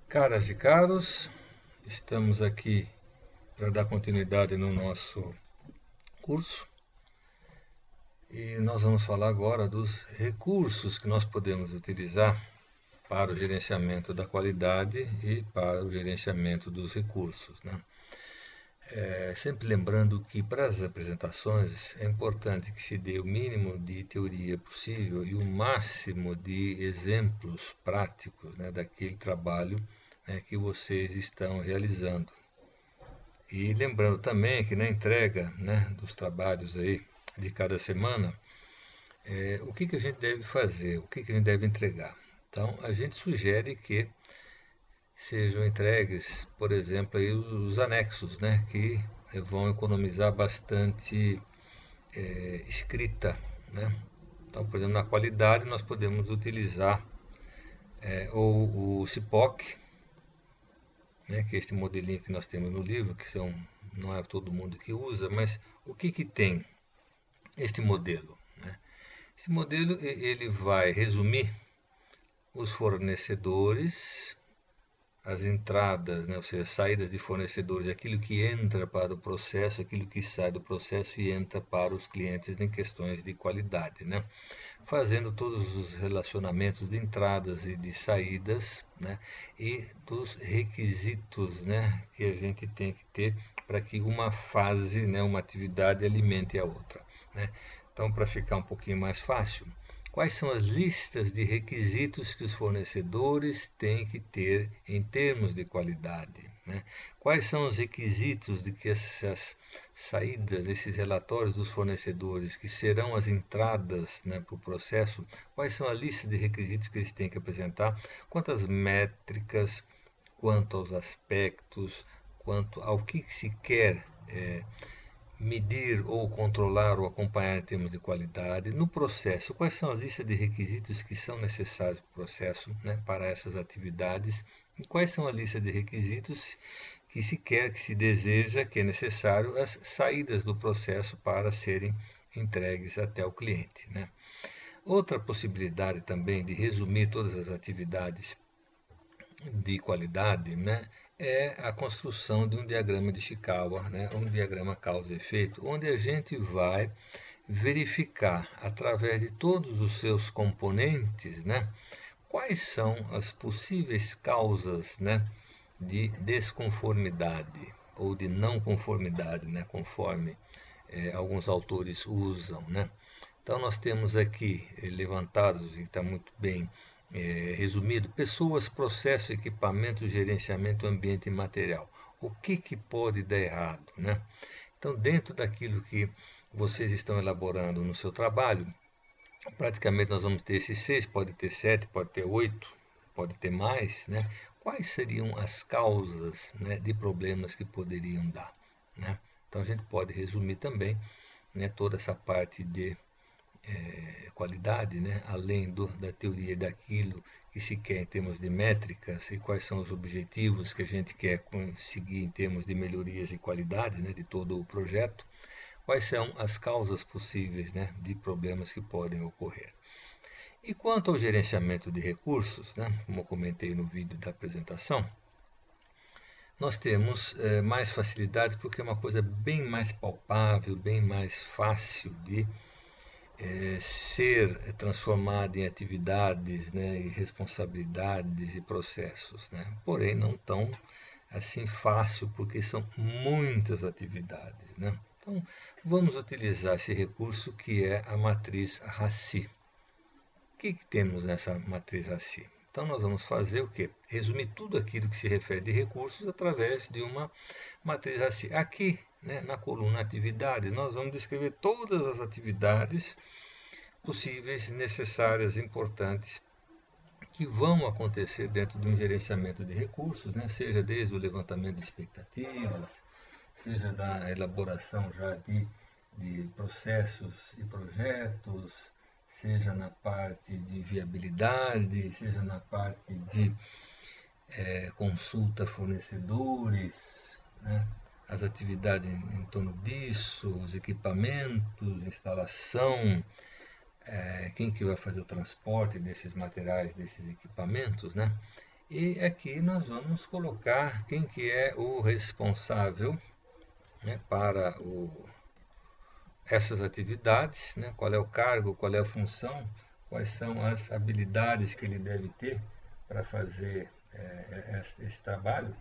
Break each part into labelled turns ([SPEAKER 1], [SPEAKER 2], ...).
[SPEAKER 1] Caras e caros, estamos aqui para dar continuidade no nosso curso e nós vamos falar agora dos recursos que nós podemos utilizar para o gerenciamento da qualidade e para o gerenciamento dos recursos, né? Sempre lembrando que para as apresentações é importante que se dê o mínimo de teoria possível e o máximo de exemplos práticos, né, daquele trabalho, né, que vocês estão realizando. E lembrando também que na entrega, né, dos trabalhos aí de cada semana, o que a gente deve fazer, o que a gente deve entregar. Então, a gente sugere que sejam entregues, por exemplo, aí os anexos, né, que vão economizar bastante escrita, né? Então, por exemplo, na qualidade nós podemos utilizar ou o CIPOC, né, que é este modelinho que nós temos no livro, que não é todo mundo que usa, mas o que tem este modelo, né? Este modelo ele vai resumir os fornecedores, as entradas, né, ou seja, saídas de fornecedores, aquilo que entra para o processo, aquilo que sai do processo e entra para os clientes em questões de qualidade, né? Fazendo todos os relacionamentos de entradas e de saídas, né, e dos requisitos, né, que a gente tem que ter para que uma fase, né, uma atividade alimente a outra, né? Então, para ficar um pouquinho mais fácil, quais são as listas de requisitos que os fornecedores têm que ter em termos de qualidade, né? Quais são os requisitos de que essas saídas, esses relatórios dos fornecedores, que serão as entradas, né, para o processo, quais são a lista de requisitos que eles têm que apresentar, quantas métricas, quanto aos aspectos, quanto ao que se quer medir ou controlar ou acompanhar em termos de qualidade. No processo, quais são a lista de requisitos que são necessários para o processo, né, para essas atividades, e quais são a lista de requisitos que se quer, que se deseja, que é necessário as saídas do processo para serem entregues até o cliente, né? Outra possibilidade também de resumir todas as atividades de qualidade, né, é a construção de um diagrama de Chikawa, né, um diagrama causa e efeito, onde a gente vai verificar através de todos os seus componentes, né, quais são as possíveis causas, né, de desconformidade ou de não conformidade, né, conforme alguns autores usam, né? Então nós temos aqui levantados, e está muito bem resumido, pessoas, processo, equipamento, gerenciamento, ambiente e material. O que pode dar errado, né? Então, dentro daquilo que vocês estão elaborando no seu trabalho, praticamente nós vamos ter esses 6, pode ter 7, pode ter 8, pode ter mais, né? Quais seriam as causas, né, de problemas que poderiam dar, né? Então a gente pode resumir também, né, toda essa parte de qualidade, né, além da teoria daquilo que se quer em termos de métricas e quais são os objetivos que a gente quer conseguir em termos de melhorias e qualidade, né, de todo o projeto, quais são as causas possíveis, né, de problemas que podem ocorrer. E quanto ao gerenciamento de recursos, né, como eu comentei no vídeo da apresentação, nós temos mais facilidade porque é uma coisa bem mais palpável, bem mais fácil de ser transformada em atividades, né, e responsabilidades e processos, né? Porém, não tão assim fácil, porque são muitas atividades, né? Então, vamos utilizar esse recurso que é a matriz RACI. O que temos nessa matriz RACI? Então, nós vamos fazer o quê? Resumir tudo aquilo que se refere de recursos através de uma matriz RACI. Aqui, né, na coluna atividades, nós vamos descrever todas as atividades possíveis, necessárias, importantes, que vão acontecer dentro de um gerenciamento de recursos, né? Seja desde o levantamento de expectativas, seja da elaboração já de processos e projetos, seja na parte de viabilidade, seja na parte de consulta a fornecedores, né? As atividades em torno disso, os equipamentos, instalação, quem que vai fazer o transporte desses materiais, desses equipamentos, né? E aqui nós vamos colocar quem que é o responsável, né, para essas atividades, né, qual é o cargo, qual é a função, quais são as habilidades que ele deve ter para fazer esse trabalho.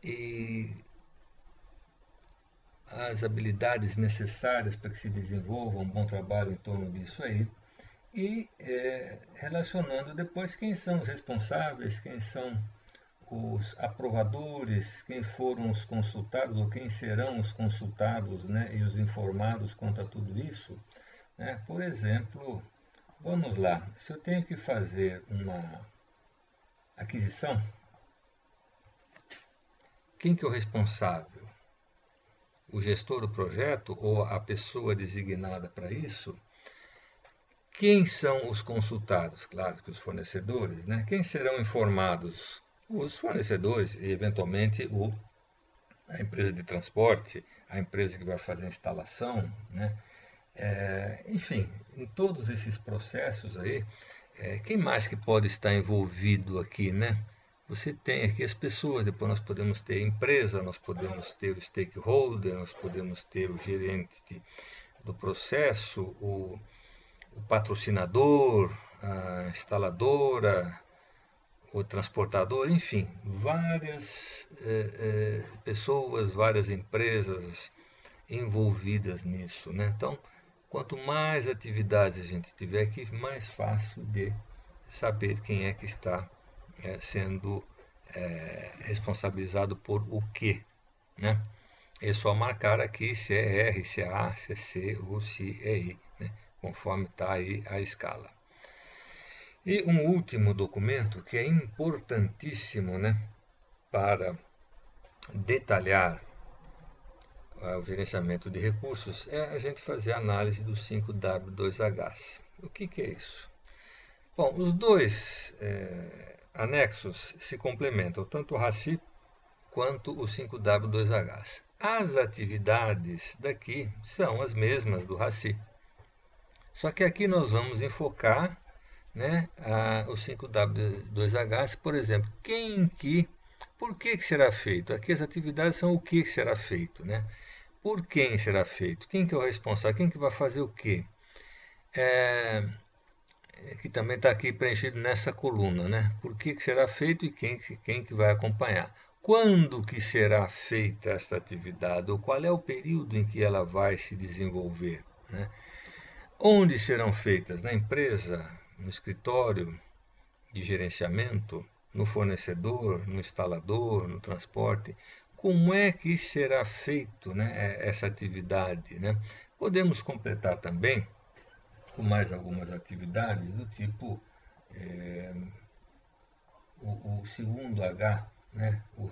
[SPEAKER 1] E as habilidades necessárias para que se desenvolva um bom trabalho em torno disso aí, e relacionando depois quem são os responsáveis, quem são os aprovadores, quem foram os consultados ou quem serão os consultados, né, e os informados quanto a tudo isso. Né? Por exemplo, vamos lá, se eu tenho que fazer uma aquisição, quem que é o responsável? O gestor do projeto ou a pessoa designada para isso? Quem são os consultados? Claro que os fornecedores, né? Quem serão informados? Os fornecedores e, eventualmente, a empresa de transporte, a empresa que vai fazer a instalação, né? Enfim, em todos esses processos aí, quem mais que pode estar envolvido aqui, né? Você tem aqui as pessoas, depois nós podemos ter a empresa, nós podemos ter o stakeholder, nós podemos ter o gerente do processo, o patrocinador, a instaladora, o transportador, enfim, várias pessoas, várias empresas envolvidas nisso, né? Então, quanto mais atividades a gente tiver aqui, mais fácil de saber quem é que está sendo responsabilizado por o quê, né? É só marcar aqui se é R, se é A, se é C ou se é I, né? Conforme está aí a escala. E um último documento que é importantíssimo, né, para detalhar o gerenciamento de recursos é a gente fazer a análise do 5W2H. O que é isso? Bom, os dois anexos se complementam, tanto o RACI quanto o 5W2H. As atividades daqui são as mesmas do RACI. Só que aqui nós vamos enfocar, né, o 5W2H, por exemplo, por que será feito? Aqui as atividades são o que será feito, né? Por quem será feito? Quem que é o responsável? Quem que vai fazer o quê? Que também está aqui preenchido nessa coluna, né? Por que será feito e quem que vai acompanhar? Quando que será feita esta atividade? Ou qual é o período em que ela vai se desenvolver? Né? Onde serão feitas? Na empresa? No escritório de gerenciamento? No fornecedor? No instalador? No transporte? Como é que será feito, né, essa atividade? Né? Podemos completar também com mais algumas atividades do tipo o segundo H, né, o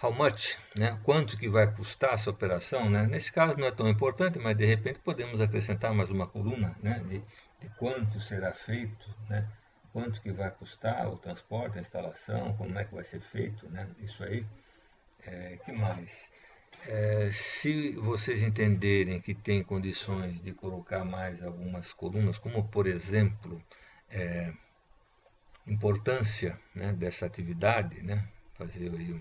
[SPEAKER 1] how much, né, quanto que vai custar essa operação, né? Nesse caso não é tão importante, mas de repente podemos acrescentar mais uma coluna, né, de quanto será feito, né, quanto que vai custar o transporte, a instalação, como é que vai ser feito, né, isso aí. Que mais? Se vocês entenderem que tem condições de colocar mais algumas colunas, como por exemplo, importância, né, dessa atividade, né, fazer aí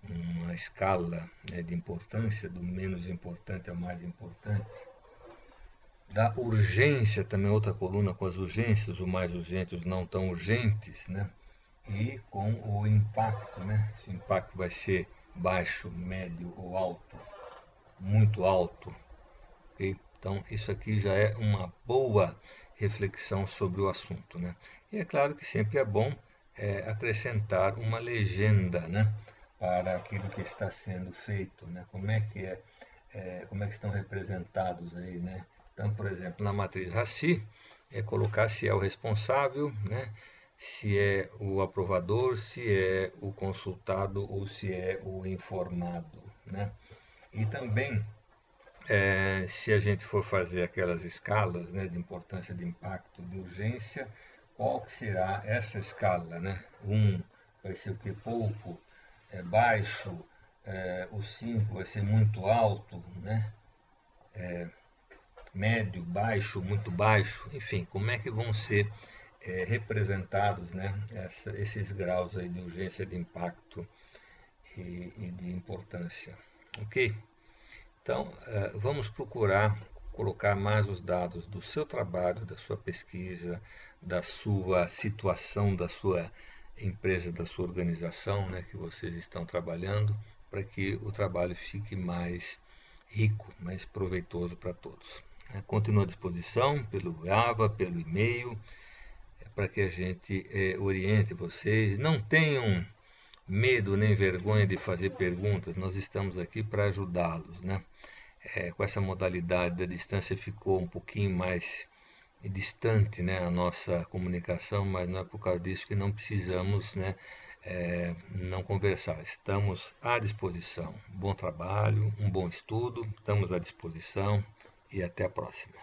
[SPEAKER 1] uma escala, né, de importância, do menos importante ao mais importante. Da urgência também, outra coluna com as urgências, o mais urgente, os não tão urgentes, né? E com o impacto, né? Se o impacto vai ser baixo, médio ou alto, muito alto. Okay? Então, isso aqui já é uma boa reflexão sobre o assunto, né? E é claro que sempre é bom acrescentar uma legenda, né, para aquilo que está sendo feito, né? Como é que estão representados aí, né? Então, por exemplo, na matriz RACI, colocar se é o responsável, né? Se é o aprovador, se é o consultado ou se é o informado, né? E também, se a gente for fazer aquelas escalas, né, de importância, de impacto, de urgência, qual que será essa escala, né? Vai ser o que? Pouco, baixo, o 5 vai ser muito alto, né? Médio, baixo, muito baixo, enfim, como é que vão ser representados, né, esses graus aí de urgência, de impacto e de importância. Ok? Então, vamos procurar colocar mais os dados do seu trabalho, da sua pesquisa, da sua situação, da sua empresa, da sua organização, né, que vocês estão trabalhando, para que o trabalho fique mais rico, mais proveitoso para todos. Continuo à disposição pelo Java, pelo e-mail, para que a gente oriente vocês. Não tenham medo nem vergonha de fazer perguntas, nós estamos aqui para ajudá-los, né? Com essa modalidade da distância ficou um pouquinho mais distante, né, a nossa comunicação, mas não é por causa disso que não precisamos, né, não conversar. Estamos à disposição. Bom trabalho, um bom estudo, estamos à disposição e até a próxima.